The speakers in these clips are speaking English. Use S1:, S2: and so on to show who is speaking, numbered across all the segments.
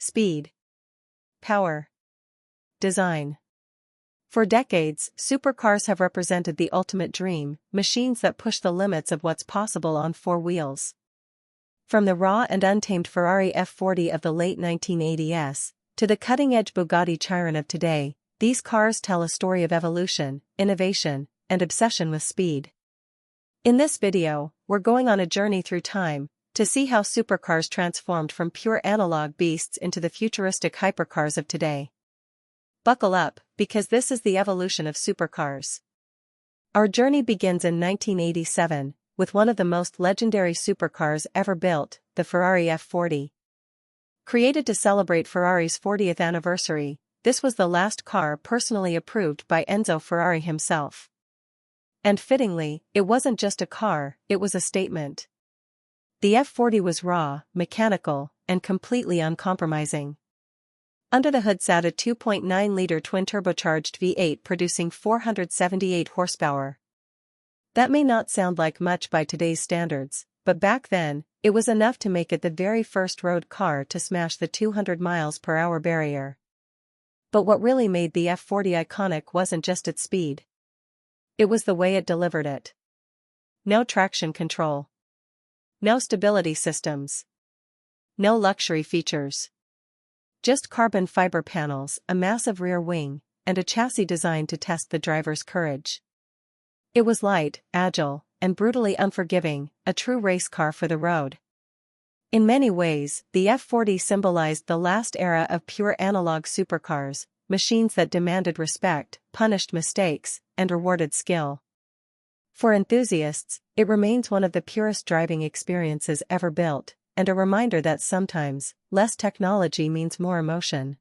S1: speed, power, design. For decades, supercars have represented the ultimate dream, machines that push the limits of what's possible on four wheels. From the raw and untamed Ferrari F40 of the late 1980s, to the cutting-edge Bugatti Chiron of today, these cars tell a story of evolution, innovation, and obsession with speed. In this video, we're going on a journey through time, to see how supercars transformed from pure analog beasts into the futuristic hypercars of today. Buckle up, because this is the evolution of supercars. Our journey begins in 1987, with one of the most legendary supercars ever built, the Ferrari F40. Created to celebrate Ferrari's 40th anniversary, this was the last car personally approved by Enzo Ferrari himself. And fittingly, it wasn't just a car, it was a statement. The F40 was raw, mechanical, and completely uncompromising. Under the hood sat a 2.9-liter twin-turbocharged V8 producing 478 horsepower. That may not sound like much by today's standards, but back then, it was enough to make it the very first road car to smash the 200 miles per hour barrier. But what really made the F40 iconic wasn't just its speed. It was the way it delivered it. No traction control. No stability systems. No luxury features. Just carbon fiber panels, a massive rear wing, and a chassis designed to test the driver's courage. It was light, agile, and brutally unforgiving, a true race car for the road. In many ways, the F40 symbolized the last era of pure analog supercars, machines that demanded respect, punished mistakes, and rewarded skill. For enthusiasts, it remains one of the purest driving experiences ever built, and a reminder that sometimes, less technology means more emotion.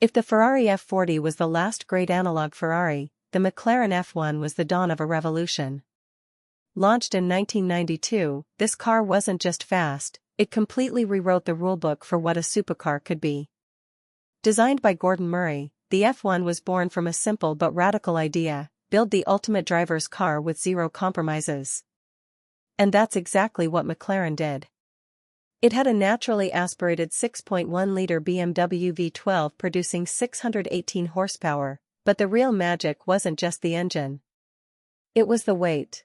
S1: If the Ferrari F40 was the last great analog Ferrari, the McLaren F1 was the dawn of a revolution. Launched in 1992, this car wasn't just fast, it completely rewrote the rulebook for what a supercar could be. Designed by Gordon Murray, the F1 was born from a simple but radical idea: build the ultimate driver's car with zero compromises. And that's exactly what McLaren did. It had a naturally aspirated 6.1-liter BMW V12 producing 618 horsepower, but the real magic wasn't just the engine. It was the weight.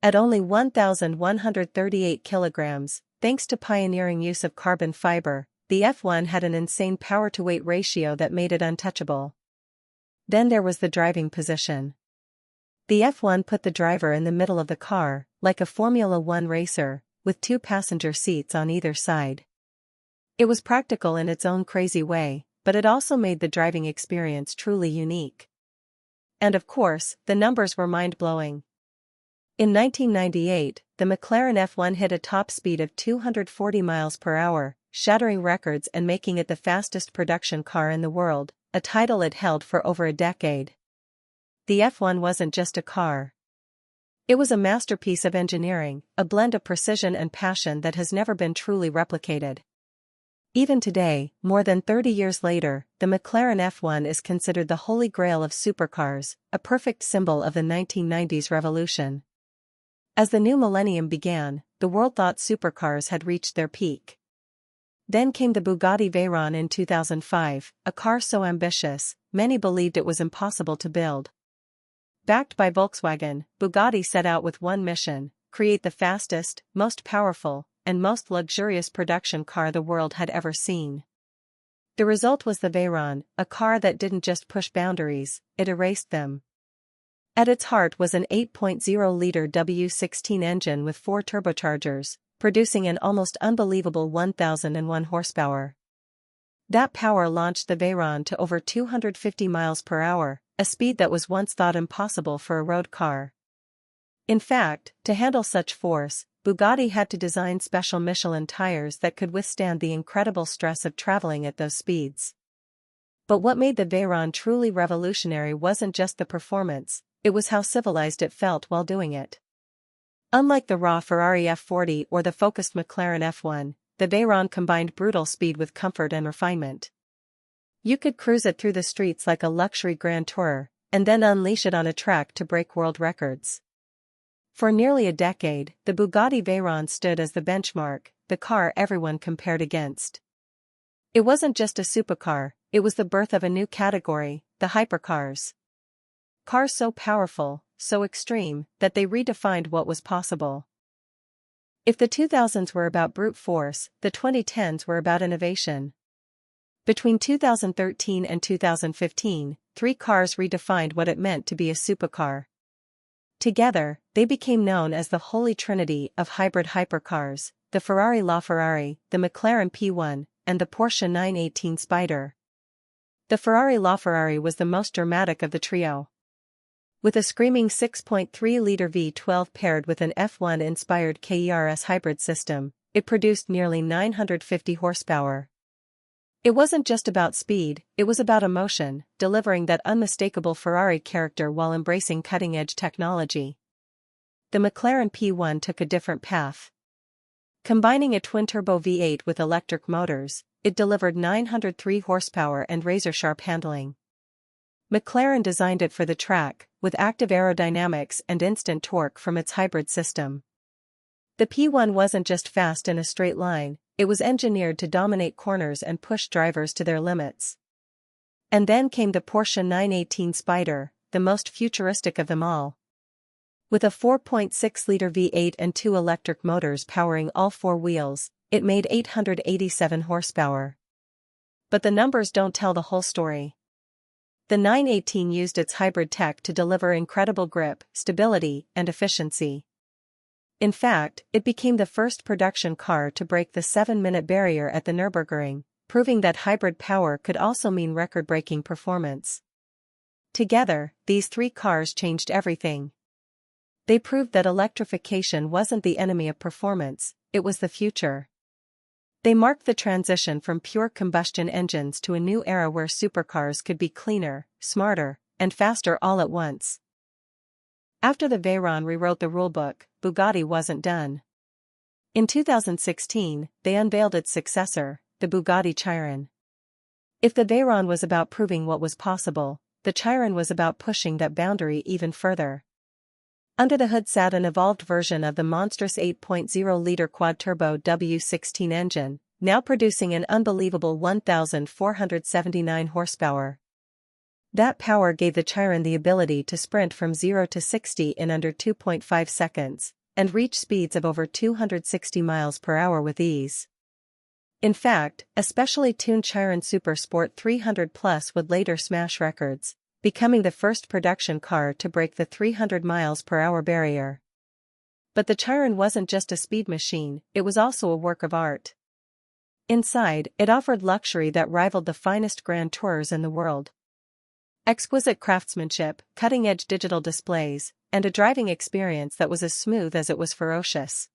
S1: At only 1,138 kilograms, thanks to pioneering use of carbon fiber, the F1 had an insane power-to-weight ratio that made it untouchable. Then there was the driving position. The F1 put the driver in the middle of the car, like a Formula One racer, with two passenger seats on either side. It was practical in its own crazy way, but it also made the driving experience truly unique. And of course, the numbers were mind-blowing. In 1998, the McLaren F1 hit a top speed of 240 miles per hour, shattering records and making it the fastest production car in the world, a title it held for over a decade. The F1 wasn't just a car. It was a masterpiece of engineering, a blend of precision and passion that has never been truly replicated. Even today, more than 30 years later, the McLaren F1 is considered the holy grail of supercars, a perfect symbol of the 1990s revolution. As the new millennium began, the world thought supercars had reached their peak. Then came the Bugatti Veyron in 2005, a car so ambitious, many believed it was impossible to build. Backed by Volkswagen, Bugatti set out with one mission: create the fastest, most powerful, and most luxurious production car the world had ever seen. The result was the Veyron, a car that didn't just push boundaries, it erased them. At its heart was an 8.0-liter W16 engine with 4 turbochargers, producing an almost unbelievable 1,001 horsepower. That power launched the Veyron to over 250 miles per hour, a speed that was once thought impossible for a road car. In fact, to handle such force, Bugatti had to design special Michelin tires that could withstand the incredible stress of traveling at those speeds. But what made the Veyron truly revolutionary wasn't just the performance, it was how civilized it felt while doing it. Unlike the raw Ferrari F40 or the focused McLaren F1, the Veyron combined brutal speed with comfort and refinement. You could cruise it through the streets like a luxury grand tourer, and then unleash it on a track to break world records. For nearly a decade, the Bugatti Veyron stood as the benchmark, the car everyone compared against. It wasn't just a supercar, it was the birth of a new category, the hypercars. Cars so powerful, so extreme, that they redefined what was possible. If the 2000s were about brute force, the 2010s were about innovation. Between 2013 and 2015, three cars redefined what it meant to be a supercar. Together, they became known as the holy trinity of hybrid hypercars, the Ferrari LaFerrari, the McLaren P1, and the Porsche 918 Spider. The Ferrari LaFerrari was the most dramatic of the trio. With a screaming 6.3-liter V12 paired with an F1-inspired KERS hybrid system, it produced nearly 950 horsepower. It wasn't just about speed, it was about emotion, delivering that unmistakable Ferrari character while embracing cutting-edge technology. The McLaren P1 took a different path. Combining a twin-turbo V8 with electric motors, it delivered 903 horsepower and razor-sharp handling. McLaren designed it for the track, with active aerodynamics and instant torque from its hybrid system. The P1 wasn't just fast in a straight line, it was engineered to dominate corners and push drivers to their limits. And then came the Porsche 918 Spider, the most futuristic of them all. With a 4.6-liter V8 and two electric motors powering all four wheels, it made 887 horsepower. But the numbers don't tell the whole story. The 918 used its hybrid tech to deliver incredible grip, stability, and efficiency. In fact, it became the first production car to break the 7-minute barrier at the Nürburgring, proving that hybrid power could also mean record-breaking performance. Together, these three cars changed everything. They proved that electrification wasn't the enemy of performance, it was the future. They marked the transition from pure combustion engines to a new era where supercars could be cleaner, smarter, and faster all at once. After the Veyron rewrote the rulebook, Bugatti wasn't done. In 2016, they unveiled its successor, the Bugatti Chiron. If the Veyron was about proving what was possible, the Chiron was about pushing that boundary even further. Under the hood sat an evolved version of the monstrous 8.0-liter quad-turbo W16 engine, now producing an unbelievable 1,479 horsepower. That power gave the Chiron the ability to sprint from 0 to 60 in under 2.5 seconds, and reach speeds of over 260 miles per hour with ease. In fact, a specially tuned Chiron Super Sport 300 Plus would later smash records, becoming the first production car to break the 300 miles per hour barrier. But the Chiron wasn't just a speed machine, it was also a work of art. Inside, it offered luxury that rivaled the finest Grand Tours in the world. Exquisite craftsmanship, cutting-edge digital displays, and a driving experience that was as smooth as it was ferocious.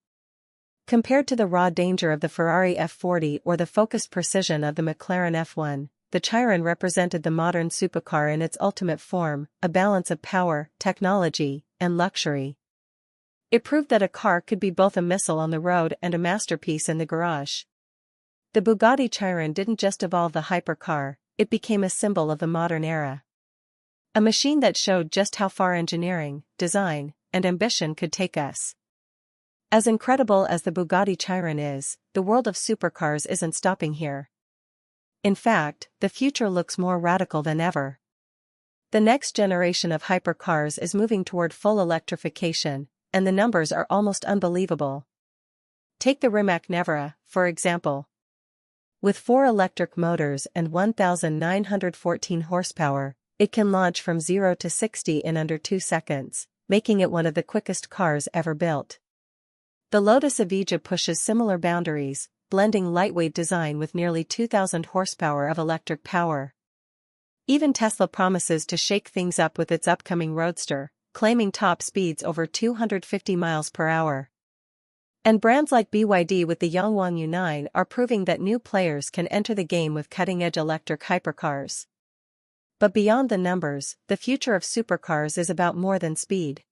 S1: Compared to the raw danger of the Ferrari F40 or the focused precision of the McLaren F1, the Chiron represented the modern supercar in its ultimate form, a balance of power, technology, and luxury. It proved that a car could be both a missile on the road and a masterpiece in the garage. The Bugatti Chiron didn't just evolve the hypercar, it became a symbol of the modern era. A machine that showed just how far engineering, design, and ambition could take us. As incredible as the Bugatti Chiron is, the world of supercars isn't stopping here. In fact, the future looks more radical than ever. The next generation of hypercars is moving toward full electrification, and the numbers are almost unbelievable. Take the Rimac Nevera, for example. With 4 electric motors and 1,914 horsepower, it can launch from 0 to 60 in under 2 seconds, making it one of the quickest cars ever built. The Lotus Evija pushes similar boundaries, blending lightweight design with nearly 2,000 horsepower of electric power. Even Tesla promises to shake things up with its upcoming Roadster, claiming top speeds over 250 miles per hour. And brands like BYD with the Yangwang U9 are proving that new players can enter the game with cutting-edge electric hypercars. But beyond the numbers, the future of supercars is about more than speed.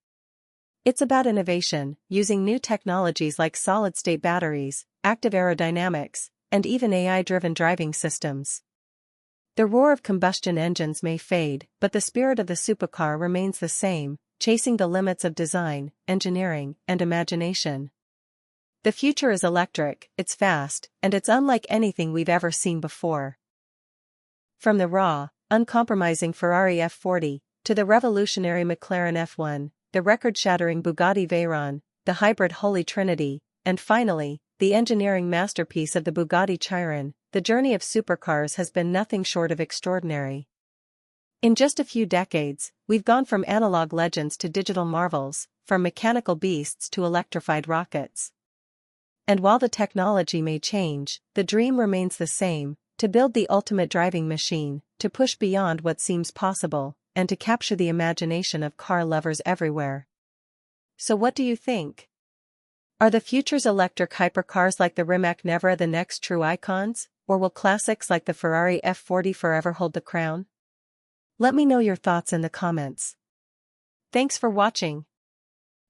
S1: It's about innovation, using new technologies like solid-state batteries, active aerodynamics, and even AI-driven driving systems. The roar of combustion engines may fade, but the spirit of the supercar remains the same, chasing the limits of design, engineering, and imagination. The future is electric, it's fast, and it's unlike anything we've ever seen before. From the raw, uncompromising Ferrari F40, to the revolutionary McLaren F1, the record-shattering Bugatti Veyron, the hybrid Holy Trinity, and finally, the engineering masterpiece of the Bugatti Chiron, the journey of supercars has been nothing short of extraordinary. In just a few decades, we've gone from analog legends to digital marvels, from mechanical beasts to electrified rockets. And while the technology may change, the dream remains the same: to build the ultimate driving machine, to push beyond what seems possible, and to capture the imagination of car lovers everywhere. So what do you think? Are the future's electric hypercars like the Rimac Nevera the next true icons, or will classics like the Ferrari F40 forever hold the crown? Let me know your thoughts in the comments. Thanks for watching.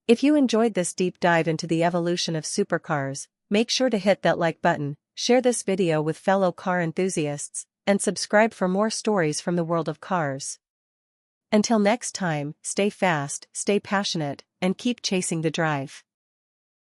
S1: If you enjoyed this deep dive into the evolution of supercars, make sure to hit that like button, share this video with fellow car enthusiasts, and subscribe for more stories from the world of cars. Until next time, stay fast, stay passionate, and keep chasing the drive.